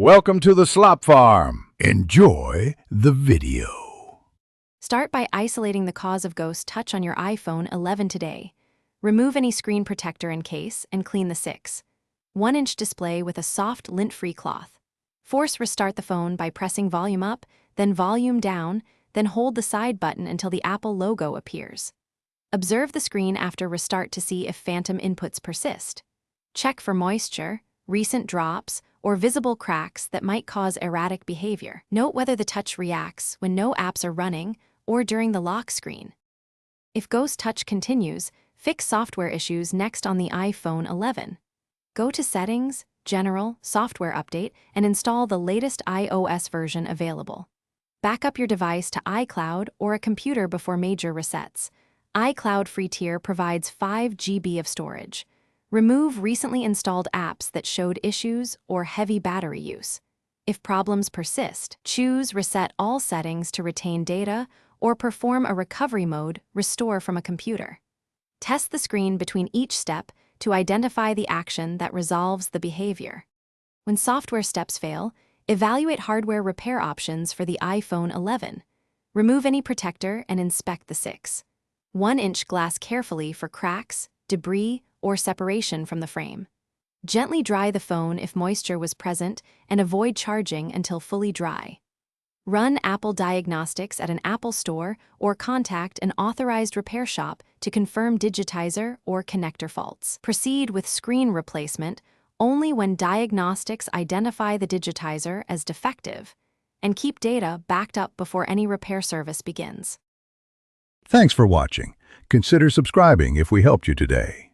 Welcome to the Slop Farm. Enjoy the video. Start by isolating the cause of ghost touch on your iPhone 11 today. Remove any screen protector and case and clean the 6. 1-inch display with a soft lint-free cloth. Force restart the phone by pressing volume up, then volume down, then hold the side button until the Apple logo appears. Observe the screen after restart to see if phantom inputs persist. Check for moisture, recent drops, or visible cracks that might cause erratic behavior. Note whether the touch reacts when no apps are running or during the lock screen. If ghost touch continues, fix software issues next on the iPhone 11. Go to Settings, General, Software Update, and install the latest iOS version available. Back up your device to iCloud or a computer before major resets. iCloud free tier provides 5 GB of storage. Remove recently installed apps that showed issues or heavy battery use. If problems persist, choose Reset All Settings to retain data or perform a recovery mode, Restore from a computer. Test the screen between each step to identify the action that resolves the behavior. When software steps fail, evaluate hardware repair options for the iPhone 11. Remove any protector and inspect the 6. 1-inch glass carefully for cracks, debris, or separation from the frame. Gently dry the phone if moisture was present and avoid charging until fully dry. Run Apple Diagnostics at an Apple store or contact an authorized repair shop to confirm digitizer or connector faults. Proceed with screen replacement only when diagnostics identify the digitizer as defective, and keep data backed up before any repair service begins. Thanks for watching. Consider subscribing if we helped you today.